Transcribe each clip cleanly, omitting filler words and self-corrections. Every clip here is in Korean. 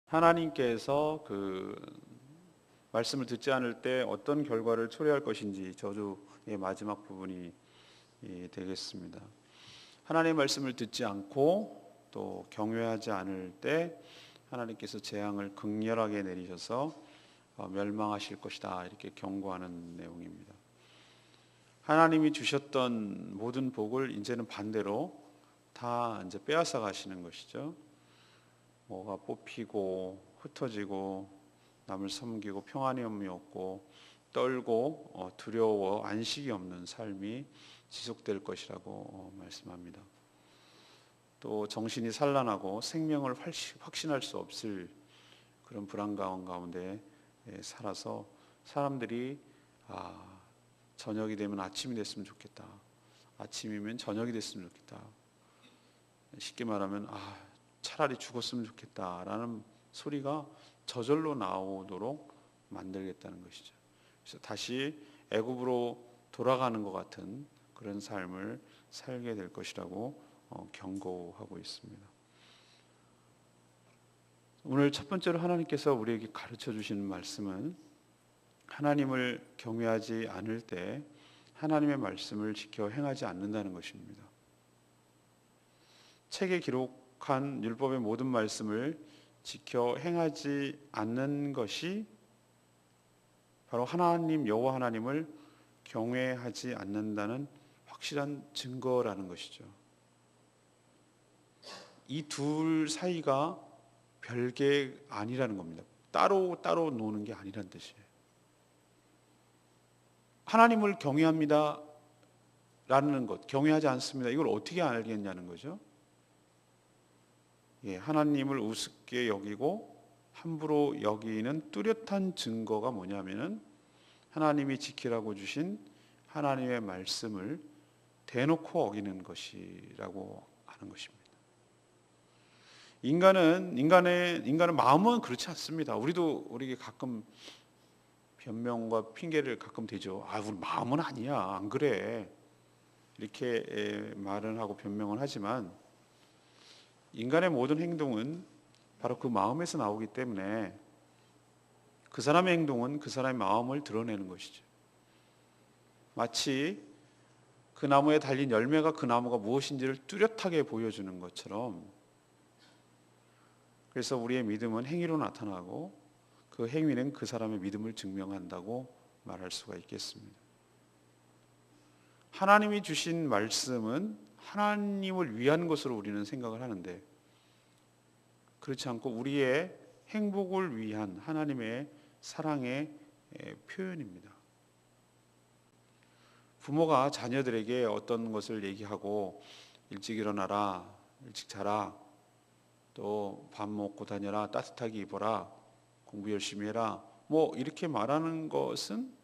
하나님께서 그 말씀을 듣지 않을 때 어떤 결과를 초래할 것인지 저주의 마지막 부분이 되겠습니다. 하나님의 말씀을 듣지 않고 또 경외하지 않을 때 하나님께서 재앙을 극렬하게 내리셔서 멸망하실 것이다, 이렇게 경고하는 내용입니다. 하나님이 주셨던 모든 복을 이제는 반대로 다 이제 빼앗아 가시는 것이죠. 뭐가 뽑히고 흩어지고 남을 섬기고 평안이 없고 떨고 두려워 안식이 없는 삶이 지속될 것이라고 말씀합니다. 또 정신이 산란하고 생명을 확신할 수 없을 그런 불안감 가운데 살아서 사람들이 저녁이 되면 아침이 됐으면 좋겠다, 아침이면 저녁이 됐으면 좋겠다, 쉽게 말하면 차라리 죽었으면 좋겠다라는 소리가 저절로 나오도록 만들겠다는 것이죠. 그래서 다시 애굽으로 돌아가는 것 같은 그런 삶을 살게 될 것이라고 경고하고 있습니다. 오늘 첫 번째로 하나님께서 우리에게 가르쳐 주시는 말씀은 하나님을 경외하지 않을 때 하나님의 말씀을 지켜 행하지 않는다는 것입니다. 책에 기록한 율법의 모든 말씀을 지켜 행하지 않는 것이 바로 하나님 여호와 하나님을 경외하지 않는다는 확실한 증거라는 것이죠. 이 둘 사이가 별개 아니라는 겁니다. 따로 노는 게 아니란 뜻이에요. 하나님을 경외합니다 라는 것, 경외하지 않습니다, 이걸 어떻게 알겠냐는 거죠. 하나님을 우습게 여기고 함부로 여기는 뚜렷한 증거가 뭐냐면은 하나님이 지키라고 주신 하나님의 말씀을 대놓고 어기는 것이라고 하는 것입니다. 인간의 마음은 그렇지 않습니다. 우리에게 가끔 변명과 핑계를 가끔 대죠. 우리 마음은 아니야, 안 그래, 이렇게 말은 하고 변명을 하지만 인간의 모든 행동은 바로 그 마음에서 나오기 때문에 그 사람의 행동은 그 사람의 마음을 드러내는 것이죠. 마치 그 나무에 달린 열매가 그 나무가 무엇인지를 뚜렷하게 보여주는 것처럼, 그래서 우리의 믿음은 행위로 나타나고 그 행위는 그 사람의 믿음을 증명한다고 말할 수가 있겠습니다. 하나님이 주신 말씀은 하나님을 위한 것으로 우리는 생각을 하는데 그렇지 않고 우리의 행복을 위한 하나님의 사랑의 표현입니다. 부모가 자녀들에게 어떤 것을 얘기하고 일찍 일어나라, 일찍 자라, 또 밥 먹고 다녀라, 따뜻하게 입어라, 공부 열심히 해라, 이렇게 말하는 것은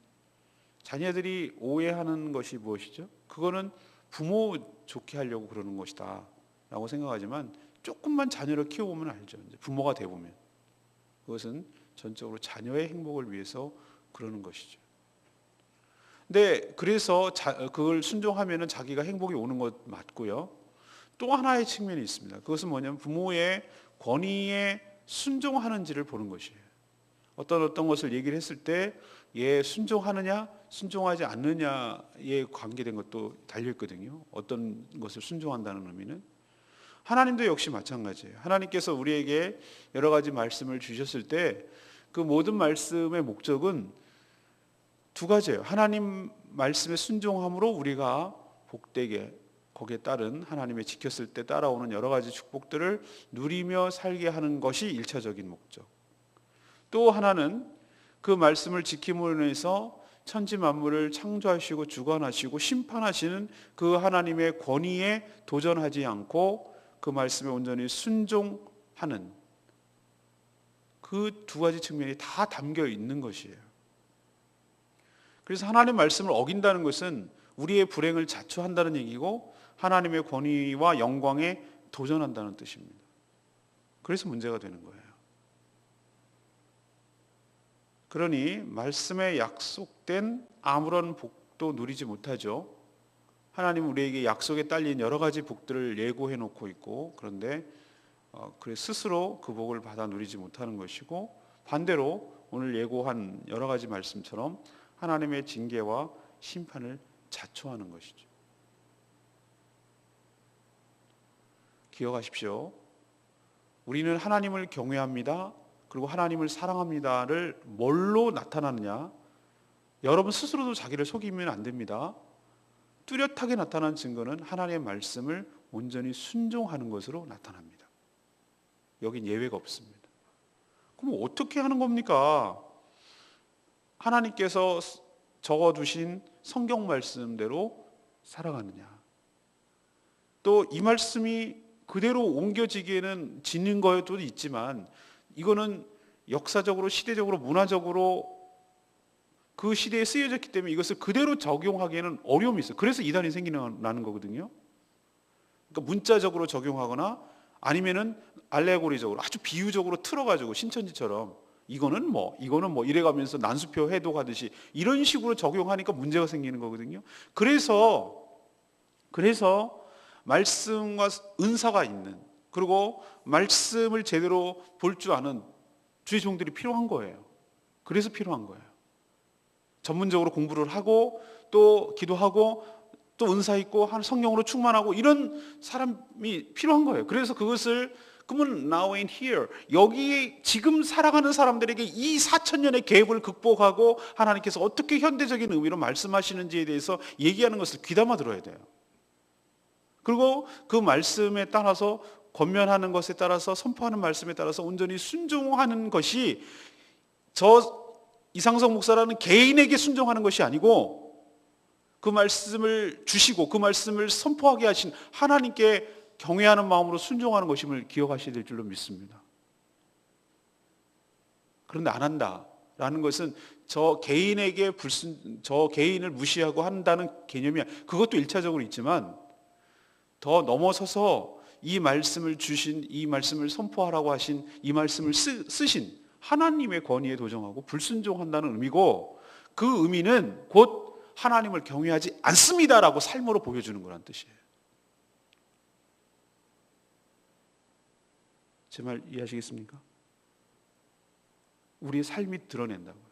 자녀들이 오해하는 것이 무엇이죠? 그거는 부모 좋게 하려고 그러는 것이다 라고 생각하지만 조금만 자녀를 키워보면 알죠. 이제 부모가 되어보면 그것은 전적으로 자녀의 행복을 위해서 그러는 것이죠. 근데 그래서 그걸 순종하면은 자기가 행복이 오는 것 맞고요. 또 하나의 측면이 있습니다. 그것은 뭐냐면 부모의 권위에 순종하는지를 보는 것이에요. 어떤 것을 얘기를 했을 때 순종하느냐 순종하지 않느냐에 관계된 것도 달려있거든요. 어떤 것을 순종한다는 의미는 하나님도 역시 마찬가지예요. 하나님께서 우리에게 여러 가지 말씀을 주셨을 때 그 모든 말씀의 목적은 두 가지예요. 하나님 말씀에 순종함으로 우리가 복되게 거기에 따른 하나님의 지켰을 때 따라오는 여러 가지 축복들을 누리며 살게 하는 것이 1차적인 목적. 또 하나는 그 말씀을 지킴으로 인해서 천지 만물을 창조하시고 주관하시고 심판하시는 그 하나님의 권위에 도전하지 않고 그 말씀에 온전히 순종하는 그 두 가지 측면이 다 담겨 있는 것이에요. 그래서 하나님 말씀을 어긴다는 것은 우리의 불행을 자초한다는 얘기고 하나님의 권위와 영광에 도전한다는 뜻입니다. 그래서 문제가 되는 거예요. 그러니 말씀에 약속된 아무런 복도 누리지 못하죠. 하나님은 우리에게 약속에 딸린 여러 가지 복들을 예고해 놓고 있고, 그런데 그래 스스로 그 복을 받아 누리지 못하는 것이고, 반대로 오늘 예고한 여러 가지 말씀처럼 하나님의 징계와 심판을 자초하는 것이죠. 기억하십시오. 우리는 하나님을 경외합니다. 그리고 하나님을 사랑합니다를 뭘로 나타나느냐? 여러분 스스로도 자기를 속이면 안 됩니다. 뚜렷하게 나타난 증거는 하나님의 말씀을 온전히 순종하는 것으로 나타납니다. 여긴 예외가 없습니다. 그럼 어떻게 하는 겁니까? 하나님께서 적어두신 성경 말씀대로 살아가느냐? 또 이 말씀이 그대로 옮겨지기에는 지는 거에도 있지만, 이거는 역사적으로, 시대적으로, 문화적으로 그 시대에 쓰여졌기 때문에 이것을 그대로 적용하기에는 어려움이 있어요. 그래서 이단이 생기는 거거든요. 그러니까 문자적으로 적용하거나 아니면은 알레고리적으로 아주 비유적으로 틀어가지고 신천지처럼 이거는 뭐 이래가면서 난수표 해독하듯이 이런 식으로 적용하니까 문제가 생기는 거거든요. 그래서 말씀과 은사가 있는, 그리고 말씀을 제대로 볼 줄 아는 주의 종들이 필요한 거예요. 그래서 필요한 거예요. 전문적으로 공부를 하고 또 기도하고 또 은사 있고 성령으로 충만하고 이런 사람이 필요한 거예요. 그래서 그것을 그러면 now and here, 여기 지금 살아가는 사람들에게 이 4,000년의 갭을 극복하고 하나님께서 어떻게 현대적인 의미로 말씀하시는지에 대해서 얘기하는 것을 귀담아 들어야 돼요. 그리고 그 말씀에 따라서 권면하는 것에 따라서 선포하는 말씀에 따라서 온전히 순종하는 것이 이상석 목사라는 개인에게 순종하는 것이 아니고 그 말씀을 주시고 그 말씀을 선포하게 하신 하나님께 경외하는 마음으로 순종하는 것임을 기억하셔야 될 줄로 믿습니다. 그런데 안 한다라는 것은 저 개인을 무시하고 한다는 개념이, 그것도 1차적으로 있지만 더 넘어서서 이 말씀을 주신, 이 말씀을 선포하라고 하신, 이 말씀을 쓰신 하나님의 권위에 도정하고 불순종한다는 의미고, 그 의미는 곧 하나님을 경외하지 않습니다라고 삶으로 보여주는 거란 뜻이에요. 제 말 이해하시겠습니까? 우리의 삶이 드러낸다고요.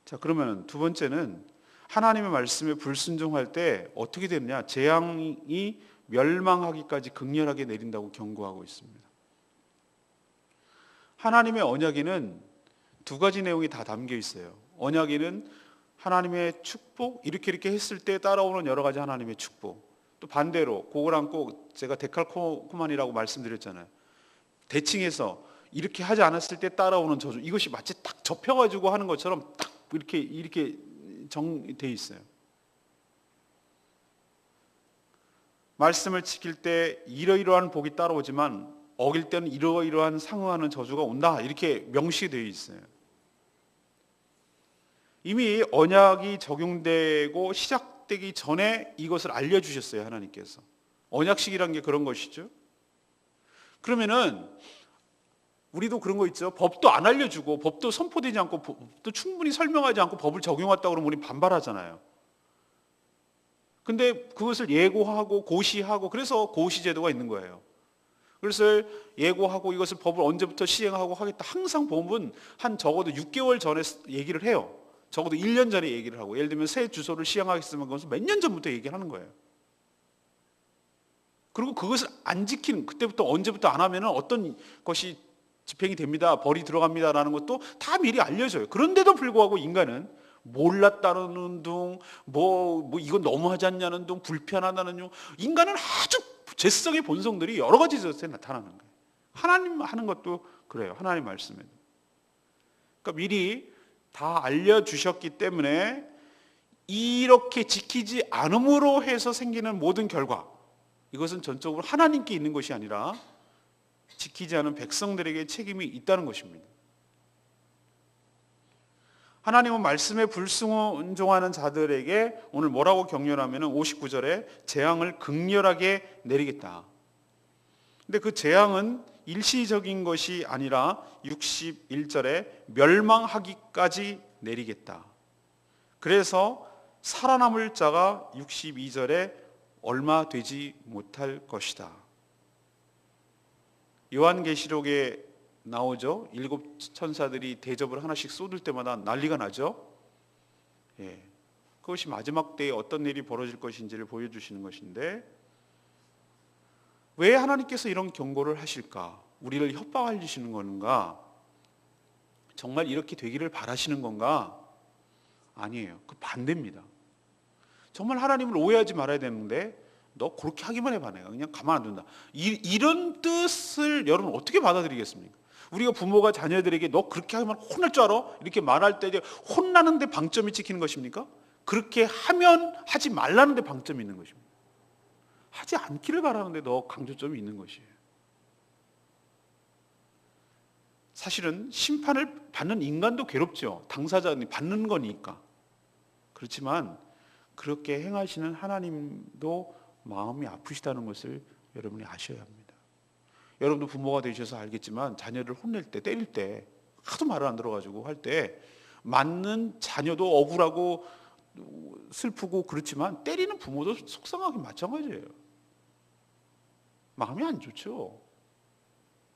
자, 그러면 두 번째는 하나님의 말씀에 불순종할 때 어떻게 되느냐? 재앙이 멸망하기까지 극렬하게 내린다고 경고하고 있습니다. 하나님의 언약에는 두 가지 내용이 다 담겨 있어요. 언약에는 하나님의 축복, 이렇게 했을 때 따라오는 여러 가지 하나님의 축복, 또 반대로 그거랑 꼭 제가 데칼코만이라고 말씀드렸잖아요. 대칭해서 이렇게 하지 않았을 때 따라오는 저주, 이것이 마치 딱 접혀가지고 하는 것처럼 딱 이렇게 정돼 있어요. 말씀을 지킬 때 이러이러한 복이 따라오지만 어길 때는 이러이러한 상응하는 저주가 온다, 이렇게 명시되어 있어요. 이미 언약이 적용되고 시작되기 전에 이것을 알려주셨어요, 하나님께서. 언약식이란 게 그런 것이죠. 그러면은 우리도 그런 거 있죠. 법도 안 알려주고 법도 선포되지 않고 법도 충분히 설명하지 않고 법을 적용했다고 그러면 우리 반발하잖아요. 근데 그것을 예고하고 고시하고, 그래서 고시제도가 있는 거예요. 그래서 예고하고 이것을 법을 언제부터 시행하고 하겠다, 항상 법은 한 적어도 6개월 전에 얘기를 해요. 적어도 1년 전에 얘기를 하고, 예를 들면 새 주소를 시행하겠으면 그것을 몇 년 전부터 얘기를 하는 거예요. 그리고 그것을 안 지키는, 그때부터 언제부터 안 하면 어떤 것이 집행이 됩니다, 벌이 들어갑니다라는 것도 다 미리 알려줘요. 그런데도 불구하고 인간은 몰랐다는 둥, 이건 너무하지 않냐는 둥, 불편하다는 둥, 인간은 아주 죄성의 본성들이 여러 가지 것에 나타나는 거예요. 하나님 하는 것도 그래요. 하나님 말씀에도. 그러니까 미리 다 알려주셨기 때문에 이렇게 지키지 않음으로 해서 생기는 모든 결과, 이것은 전적으로 하나님께 있는 것이 아니라 지키지 않은 백성들에게 책임이 있다는 것입니다. 하나님은 말씀에 불순종하는 자들에게 오늘 뭐라고 격려하면 59절에 재앙을 극렬하게 내리겠다. 근데 그 재앙은 일시적인 것이 아니라 61절에 멸망하기까지 내리겠다. 그래서 살아남을 자가 62절에 얼마 되지 못할 것이다. 요한계시록에 나오죠. 7 천사들이 대접을 하나씩 쏟을 때마다 난리가 나죠. 예, 그것이 마지막 때에 어떤 일이 벌어질 것인지를 보여주시는 것인데, 왜 하나님께서 이런 경고를 하실까? 우리를 협박하시는 건가? 정말 이렇게 되기를 바라시는 건가? 아니에요. 그 반대입니다. 정말 하나님을 오해하지 말아야 되는데 너 그렇게 하기만 해봐, 내가 그냥 가만 안 둔다. 이런 뜻을 여러분 어떻게 받아들이겠습니까? 우리가 부모가 자녀들에게 너 그렇게 하면 혼날 줄 알아? 이렇게 말할 때 혼나는데 방점이 찍히는 것입니까? 그렇게 하면 하지 말라는데 방점이 있는 것입니다. 하지 않기를 바라는데 너 강조점이 있는 것이에요. 사실은 심판을 받는 인간도 괴롭죠. 당사자니 받는 거니까. 그렇지만 그렇게 행하시는 하나님도 마음이 아프시다는 것을 여러분이 아셔야 합니다. 여러분도 부모가 되셔서 알겠지만 자녀를 혼낼 때, 때릴 때, 하도 말을 안 들어가지고 할 때 맞는 자녀도 억울하고 슬프고 그렇지만 때리는 부모도 속상하기 마찬가지예요. 마음이 안 좋죠.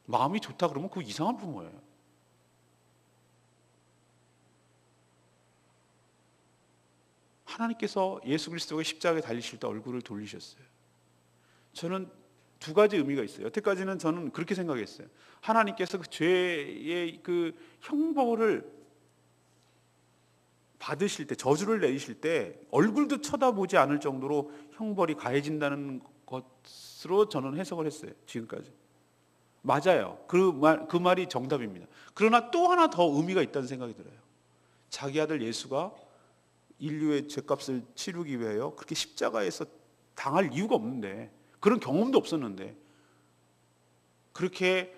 마음이 좋다 그러면 그 이상한 부모예요. 하나님께서 예수 그리스도가 십자가에 달리실 때 얼굴을 돌리셨어요. 저는 두 가지 의미가 있어요. 여태까지는 저는 그렇게 생각했어요. 하나님께서 그 죄의 그 형벌을 받으실 때, 저주를 내리실 때 얼굴도 쳐다보지 않을 정도로 형벌이 가해진다는 것으로 저는 해석을 했어요. 지금까지. 맞아요. 그 말이 정답입니다. 그러나 또 하나 더 의미가 있다는 생각이 들어요. 자기 아들 예수가 인류의 죄값을 치르기 위하여 그렇게 십자가에서 당할 이유가 없는데, 그런 경험도 없었는데 그렇게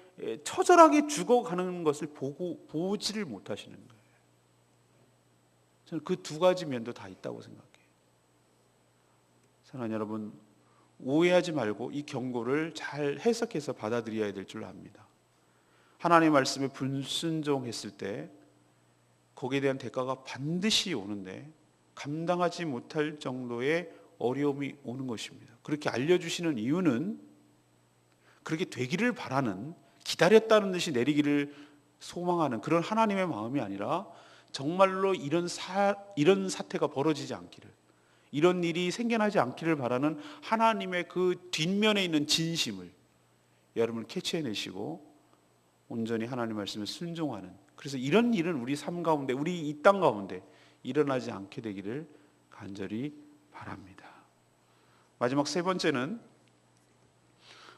처절하게 죽어가는 것을 보지를 못하시는 거예요. 저는 그 두 가지 면도 다 있다고 생각해요. 사랑하는 여러분, 오해하지 말고 이 경고를 잘 해석해서 받아들여야 될 줄 압니다. 하나님의 말씀에 불순종했을 때 거기에 대한 대가가 반드시 오는데 감당하지 못할 정도의 어려움이 오는 것입니다. 그렇게 알려주시는 이유는 그렇게 되기를 바라는, 기다렸다는 듯이 내리기를 소망하는 그런 하나님의 마음이 아니라 정말로 이런 사태가 벌어지지 않기를, 이런 일이 생겨나지 않기를 바라는 하나님의 그 뒷면에 있는 진심을 여러분 캐치해내시고 온전히 하나님 말씀에 순종하는, 그래서 이런 일은 우리 삶 가운데, 우리 이 땅 가운데 일어나지 않게 되기를 간절히 바랍니다. 마지막 세 번째는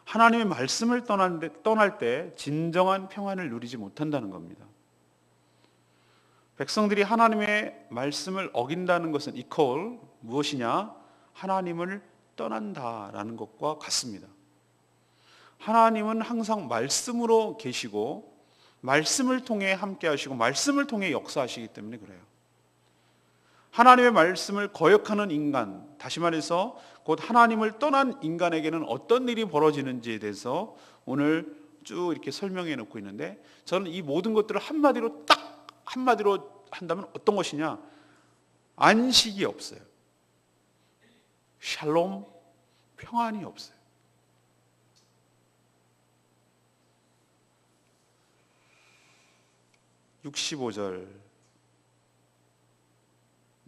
하나님의 말씀을 떠날 때 진정한 평안을 누리지 못한다는 겁니다. 백성들이 하나님의 말씀을 어긴다는 것은 이퀄 무엇이냐? 하나님을 떠난다라는 것과 같습니다. 하나님은 항상 말씀으로 계시고 말씀을 통해 함께 하시고 말씀을 통해 역사하시기 때문에 그래요. 하나님의 말씀을 거역하는 인간, 다시 말해서 곧 하나님을 떠난 인간에게는 어떤 일이 벌어지는지에 대해서 오늘 쭉 이렇게 설명해 놓고 있는데, 저는 이 모든 것들을 한마디로 한다면 어떤 것이냐? 안식이 없어요. 샬롬, 평안이 없어요. (65절)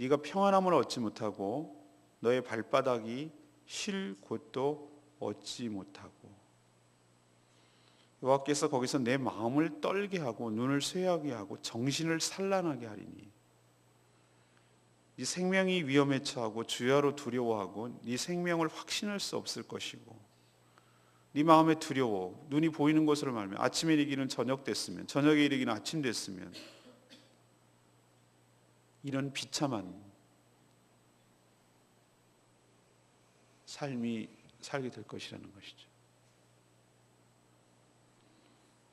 네가 평안함을 얻지 못하고 너의 발바닥이 쉴 곳도 얻지 못하고, 여호와께서 거기서 내 마음을 떨게 하고 눈을 쇠하게 하고 정신을 산란하게 하리니 네 생명이 위험에 처하고 주야로 두려워하고 네 생명을 확신할 수 없을 것이고, 네 마음에 두려워 눈이 보이는 것으로 말하면 아침에 이르기는 저녁 됐으면 저녁에 이르기는 아침 됐으면, 이런 비참한 삶이 살게 될 것이라는 것이죠.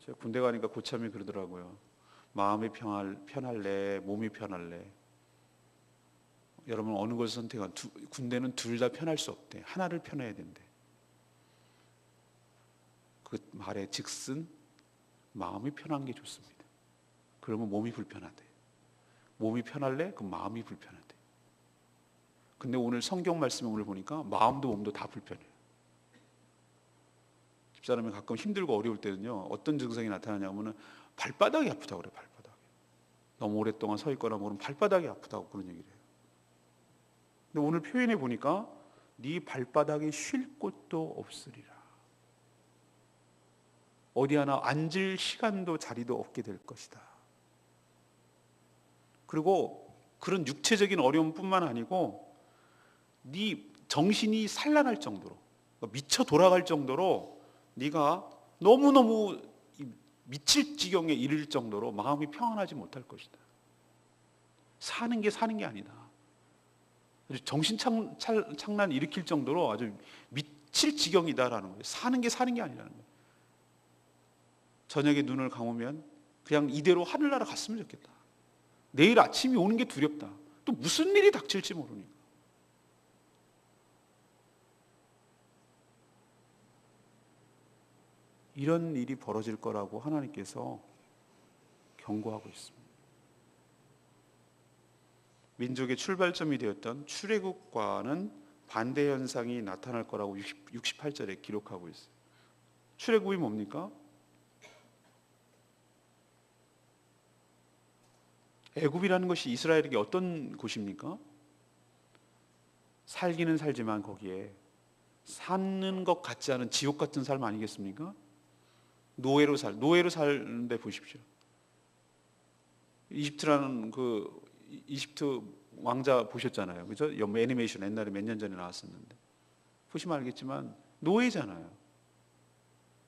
제가 군대 가니까 고참이 그러더라고요. 마음이 편할래, 몸이 편할래. 여러분 어느 것을 선택한, 군대는 둘 다 편할 수 없대. 하나를 편해야 된대. 그 말에 즉슨 마음이 편한 게 좋습니다. 그러면 몸이 불편하대. 몸이 편할래? 그럼 마음이 불편하대. 근데 오늘 성경 말씀을 보니까 마음도 몸도 다 불편해요. 집사람이 가끔 힘들고 어려울 때는요, 어떤 증상이 나타나냐면은 발바닥이 아프다고 그래요. 발바닥. 너무 오랫동안 서 있거나 모르면 발바닥이 아프다고 그런 얘기를 해요. 근데 오늘 표현해 보니까 네 발바닥에 쉴 곳도 없으리라. 어디 하나 앉을 시간도 자리도 없게 될 것이다. 그리고 그런 육체적인 어려움뿐만 아니고 네 정신이 산란할 정도로, 미쳐 돌아갈 정도로 네가 너무너무 미칠 지경에 이를 정도로 마음이 평안하지 못할 것이다. 사는 게 아니다. 정신 착란 일으킬 정도로 아주 미칠 지경이다라는 거예요. 사는 게 아니라는 거예요. 저녁에 눈을 감으면 그냥 이대로 하늘나라 갔으면 좋겠다. 내일 아침이 오는 게 두렵다. 또 무슨 일이 닥칠지 모르니까. 이런 일이 벌어질 거라고 하나님께서 경고하고 있습니다. 민족의 출발점이 되었던 출애굽과는 반대 현상이 나타날 거라고 68절에 기록하고 있어요. 출애굽이 뭡니까? 애굽이라는 것이 이스라엘에게 어떤 곳입니까? 살기는 살지만 거기에 사는 것 같지 않은 지옥 같은 삶 아니겠습니까? 노예로 사는데 보십시오. 이집트라는 그 이집트 왕자 보셨잖아요, 그죠? 애니메이션 옛날에 몇 년 전에 나왔었는데 보시면 알겠지만 노예잖아요.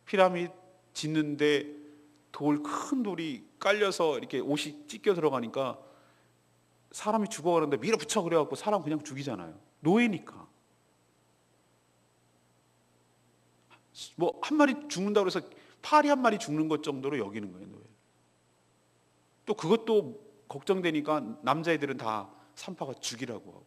피라미드 짓는데 큰 돌이 깔려서 이렇게 옷이 찢겨 들어가니까 사람이 죽어가는데 밀어붙여 그래갖고 사람 그냥 죽이잖아요. 노예니까. 뭐 한 마리 죽는다고 해서 파리 한 마리 죽는 것 정도로 여기는 거예요, 노예. 또 그것도 걱정되니까 남자애들은 다 산파가 죽이라고 하고.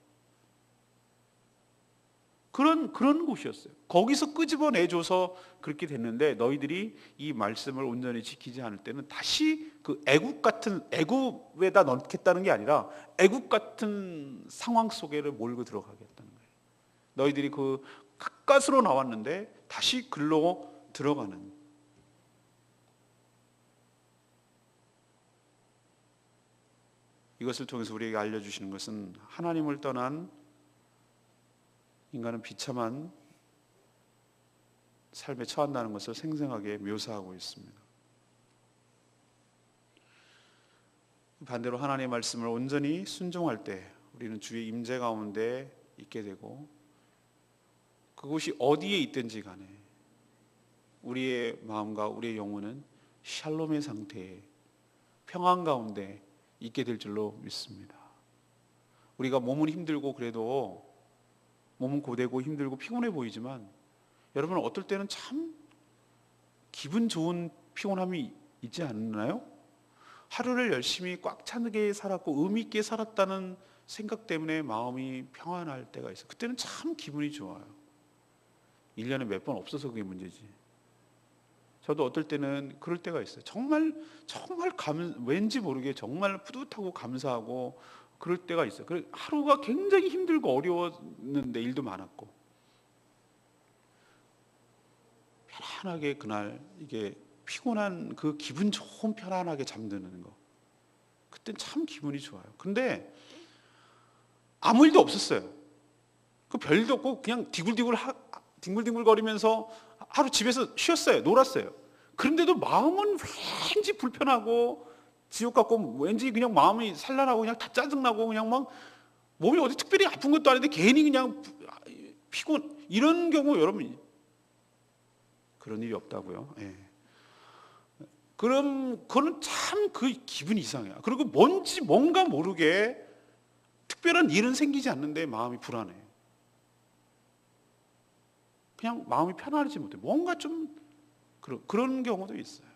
그런 곳이었어요. 거기서 끄집어내줘서 그렇게 됐는데 너희들이 이 말씀을 온전히 지키지 않을 때는 다시 그 애국에다 넣겠다는 게 아니라 애국 같은 상황 속에를 몰고 들어가겠다는 거예요. 너희들이 그 가까스로 나왔는데 다시 글로 들어가는. 이것을 통해서 우리에게 알려주시는 것은 하나님을 떠난 인간은 비참한 삶에 처한다는 것을 생생하게 묘사하고 있습니다. 반대로 하나님의 말씀을 온전히 순종할 때 우리는 주의 임재 가운데 있게 되고, 그곳이 어디에 있든지 간에 우리의 마음과 우리의 영혼은 샬롬의 상태에 평안 가운데 있게 될 줄로 믿습니다. 우리가 몸은 힘들고 그래도 몸은 고되고 힘들고 피곤해 보이지만 여러분, 어떨 때는 참 기분 좋은 피곤함이 있지 않나요? 하루를 열심히 꽉 차게 살았고 의미 있게 살았다는 생각 때문에 마음이 평안할 때가 있어요. 그때는 참 기분이 좋아요. 1년에 몇 번 없어서 그게 문제지. 저도 어떨 때는 그럴 때가 있어요. 정말 왠지 모르게 정말 뿌듯하고 감사하고 그럴 때가 있어요. 하루가 굉장히 힘들고 어려웠는데 일도 많았고 편안하게 그날 이게 피곤한 그 기분 좋은 편안하게 잠드는 거, 그땐 참 기분이 좋아요. 근데 아무 일도 없었어요. 그 별일도 없고 그냥 뒹굴뒹굴 거리면서 하루 집에서 쉬었어요. 놀았어요. 그런데도 마음은 왠지 불편하고 지옥 같고 왠지 그냥 마음이 산란하고 그냥 다 짜증나고 그냥 막 몸이 어디 특별히 아픈 것도 아닌데 괜히 그냥 피곤, 이런 경우 여러분 그런 일이 없다고요? 예. 그럼 그거는 참 그 기분이 이상해요. 그리고 뭔가 모르게 특별한 일은 생기지 않는데 마음이 불안해요. 그냥 마음이 편안하지 못해. 뭔가 좀 그런 경우도 있어요.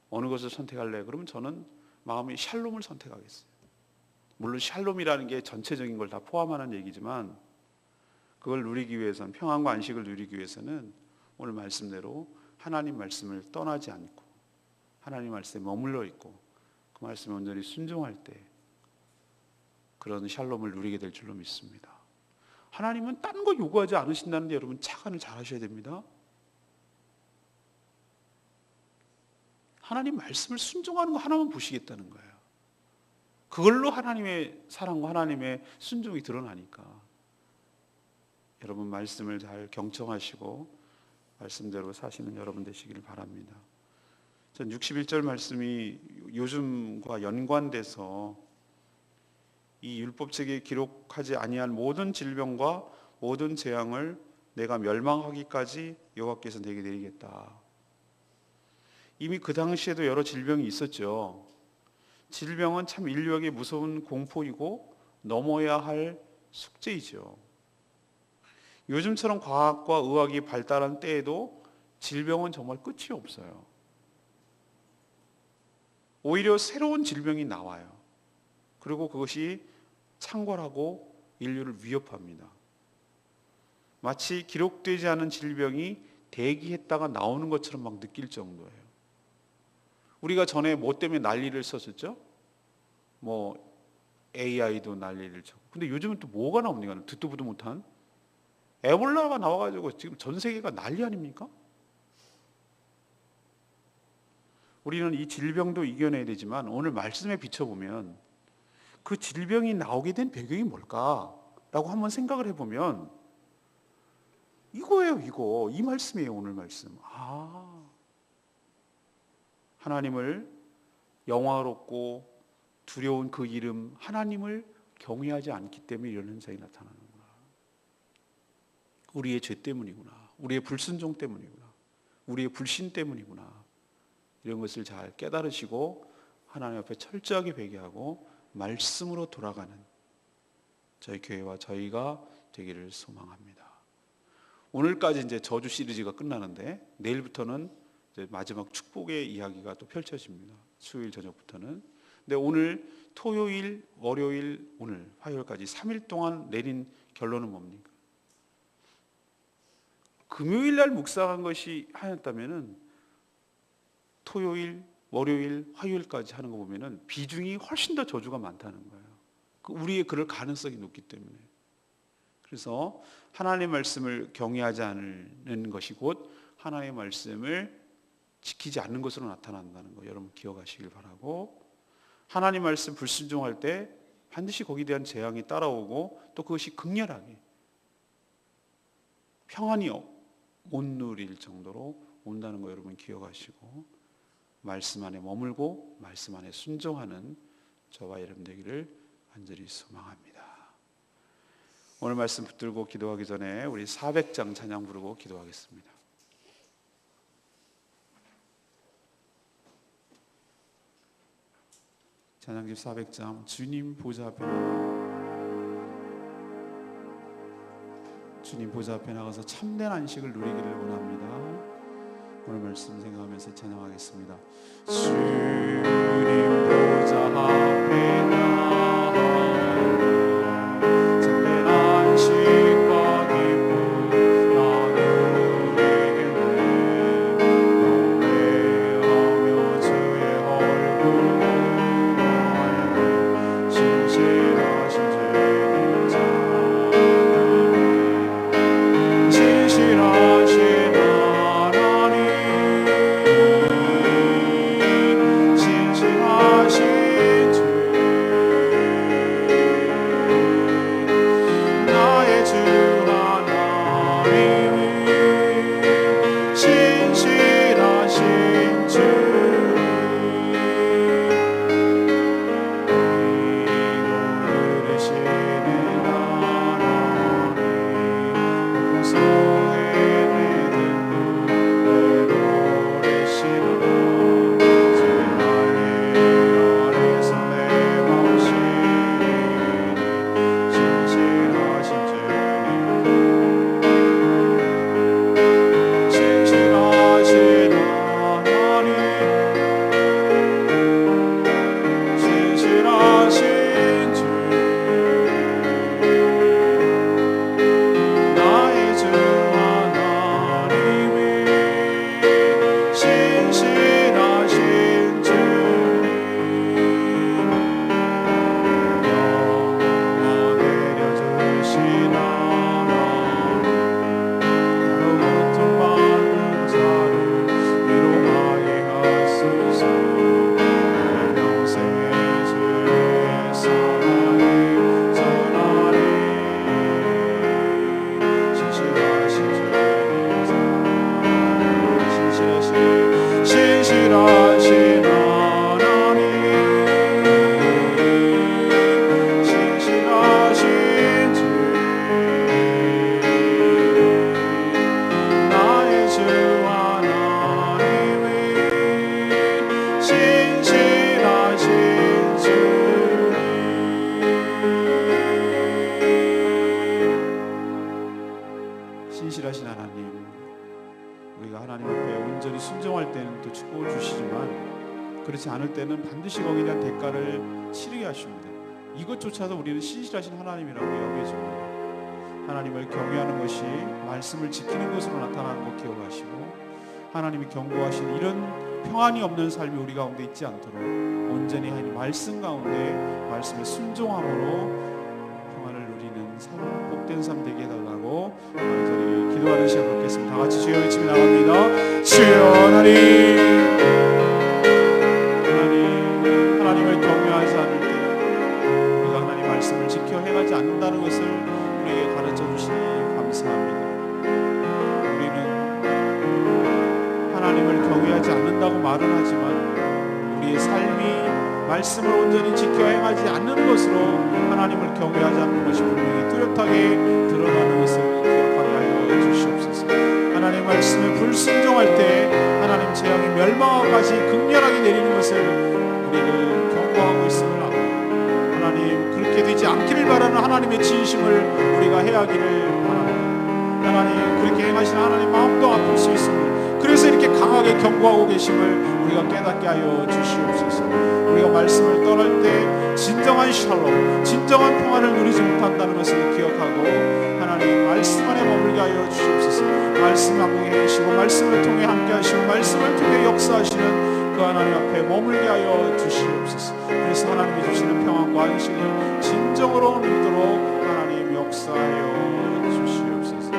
어느 것을 선택할래? 그러면 저는 마음이 샬롬을 선택하겠어요. 물론 샬롬이라는 게 전체적인 걸 다 포함하는 얘기지만 그걸 누리기 위해서는, 평안과 안식을 누리기 위해서는 오늘 말씀대로 하나님 말씀을 떠나지 않고 하나님 말씀에 머물러 있고 그 말씀에 온전히 순종할 때, 그런 샬롬을 누리게 될 줄로 믿습니다. 하나님은 딴 거 요구하지 않으신다는데 여러분 착안을 잘 하셔야 됩니다. 하나님 말씀을 순종하는 거 하나만 보시겠다는 거예요. 그걸로 하나님의 사랑과 하나님의 순종이 드러나니까 여러분 말씀을 잘 경청하시고 말씀대로 사시는 여러분 되시기를 바랍니다. 전 61절 말씀이 요즘과 연관돼서 이 율법책에 기록하지 아니한 모든 질병과 모든 재앙을 내가 멸망하기까지 여호와께서 내게 내리겠다. 이미 그 당시에도 여러 질병이 있었죠. 질병은 참 인류에게 무서운 공포이고 넘어야 할 숙제이죠. 요즘처럼 과학과 의학이 발달한 때에도 질병은 정말 끝이 없어요. 오히려 새로운 질병이 나와요. 그리고 그것이 창궐하고 인류를 위협합니다. 마치 기록되지 않은 질병이 대기했다가 나오는 것처럼 막 느낄 정도예요. 우리가 전에 뭐 때문에 난리를 썼었죠? 뭐 AI도 난리를 쳤고. 근데 요즘은 또 뭐가 나옵니까? 듣도 보도 못한 에볼라가 나와가지고 지금 전 세계가 난리 아닙니까? 우리는 이 질병도 이겨내야 되지만 오늘 말씀에 비춰보면 그 질병이 나오게 된 배경이 뭘까라고 한번 생각을 해보면 이거예요. 이거 이 말씀이에요. 오늘 말씀. 하나님을 영화롭고 두려운 그 이름 하나님을 경외하지 않기 때문에 이런 현상이 나타나는구나. 우리의 죄 때문이구나. 우리의 불순종 때문이구나. 우리의 불신 때문이구나. 이런 것을 잘 깨달으시고 하나님 앞에 철저하게 회개하고 말씀으로 돌아가는 저희 교회와 저희가 되기를 소망합니다. 오늘까지 이제 저주 시리즈가 끝나는데 내일부터는 이제 마지막 축복의 이야기가 또 펼쳐집니다. 수요일 저녁부터는. 근데 오늘 토요일, 월요일, 오늘 화요일까지 3일 동안 내린 결론은 뭡니까? 금요일 날 묵상한 것이 하였다면은 토요일, 월요일, 화요일까지 하는 거 보면은 비중이 훨씬 더 저주가 많다는 거예요. 우리의 그럴 가능성이 높기 때문에. 그래서 하나님의 말씀을 경외하지 않는 것이 곧 하나님의 말씀을 지키지 않는 것으로 나타난다는 거 여러분 기억하시길 바라고, 하나님 말씀 불순종할 때 반드시 거기에 대한 재앙이 따라오고 또 그것이 극렬하게 평안이 못 누릴 정도로 온다는 거 여러분 기억하시고 말씀 안에 머물고 말씀 안에 순종하는 저와 여러분 되기를 간절히 소망합니다. 오늘 말씀 붙들고 기도하기 전에 우리 400장 찬양 부르고 기도하겠습니다. 찬양집 400장 주님 보좌 앞에 주님 보좌 앞에 나가서 참된 안식을 누리기를 원합니다. 오늘 말씀 생각하면서 찬양하겠습니다. 주님 보좌 앞에 나가서 참된 안식과 기쁨 나누리겠네. 경배하며 주의 얼굴 보며 진실하신 주님 찬양하네. 진실하신 진실하신 하나님 앞에 온전히 순종할 때는 또 축복을 주시지만 그렇지 않을 때는 반드시 거기에 대한 대가를 치르게 하십니다. 이것조차도 우리는 신실하신 하나님이라고 여겨집니다. 하나님을 경외하는 것이 말씀을 지키는 것으로 나타나는 것 기억하시고, 하나님이 경고하신 이런 평안이 없는 삶이 우리 가운데 있지 않도록 온전히 하나님 말씀 가운데 말씀에 순종함으로 평안을 누리는 삶, 복된 삶 되게 해달라고 간절히 기도하는 시간 갖겠습니다. 다 같이 주여 외치며 나갑니다. 주여 하나님을 경외하지 않을 때 우리가 하나님 말씀을 지켜 행하지 않는다는 것을 우리에게 가르쳐 주시니 감사합니다. 하나님을 경외하지 않는다고 말은 하지만 우리의 삶이 말씀을 온전히 지켜 행하지 않는 것으로 하나님을 경외하지 않는 것이 분명히 뚜렷하게 드러나는 것을 기억하게 하여 주시옵소서. 하나님 말씀에 불순종할 때 하나님 재앙이 멸망하기까지 극렬하게 내리는 것을 우리를 경고하고 있음을 압니다. 하나님 그렇게 되지 않기를 바라는 하나님의 진심을 우리가 해야하기를 바랍니다. 하나님 그렇게 행하시는 하나님 마음도 아플 수 있음을, 그래서 이렇게 강하게 경고하고 계심을 우리가 깨닫게 하여 주시옵소서. 우리가 말씀을 떠날 때 진정한 샬롬, 진정한 평안을 누리지 못한다는 것을 기억하고 하나님 말씀 안에 머물게 하여 주시옵소서. 말씀 함께 계시고 말씀을 통해 함께 하시고 말씀을 통해 역사하시는 그 하나님 앞에 머물게 하여 주시옵소서. 그래서 하나님이 주시는 평안과 안식을 진정으로 누리도록 하나님 역사하여 주시옵소서.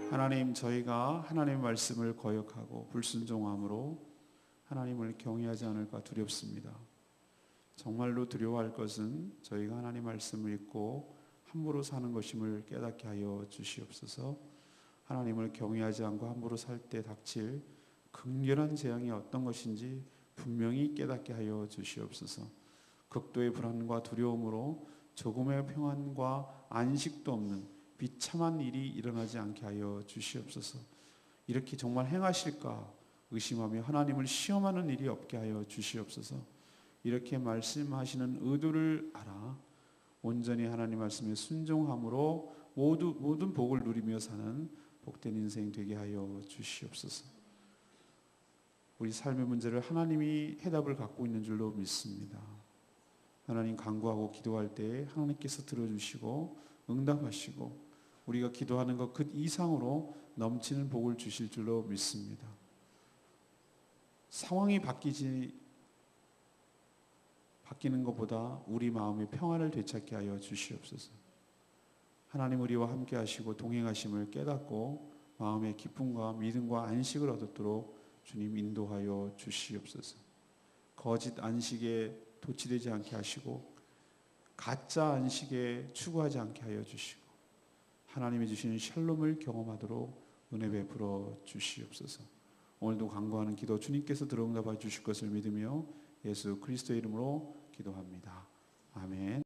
하나님, 저희가 하나님의 말씀을 거역하고 불순종함으로 하나님을 경외하지 않을까 두렵습니다. 정말로 두려워할 것은 저희가 하나님 말씀을 읽고 함부로 사는 것임을 깨닫게 하여 주시옵소서. 하나님을 경외하지 않고 함부로 살 때 닥칠 극렬한 재앙이 어떤 것인지 분명히 깨닫게 하여 주시옵소서. 극도의 불안과 두려움으로 조금의 평안과 안식도 없는 비참한 일이 일어나지 않게 하여 주시옵소서. 이렇게 정말 행하실까 의심하며 하나님을 시험하는 일이 없게 하여 주시옵소서. 이렇게 말씀하시는 의도를 알아 온전히 하나님 말씀에 순종함으로 모든 복을 누리며 사는 복된 인생 되게 하여 주시옵소서. 우리 삶의 문제를 하나님이 해답을 갖고 있는 줄로 믿습니다. 하나님 간구하고 기도할 때 하나님께서 들어주시고 응답하시고 우리가 기도하는 것 그 이상으로 넘치는 복을 주실 줄로 믿습니다. 상황이 바뀌는 것보다 우리 마음의 평안을 되찾게 하여 주시옵소서. 하나님 우리와 함께 하시고 동행하심을 깨닫고 마음의 기쁨과 믿음과 안식을 얻도록 주님 인도하여 주시옵소서. 거짓 안식에 도취되지 않게 하시고 가짜 안식에 추구하지 않게 하여 주시고 하나님이 주시는 샬롬을 경험하도록 은혜 베풀어 주시옵소서. 오늘도 간구하는 기도 주님께서 들어응답해 주실 것을 믿으며 예수 그리스도의 이름으로 기도합니다. 아멘.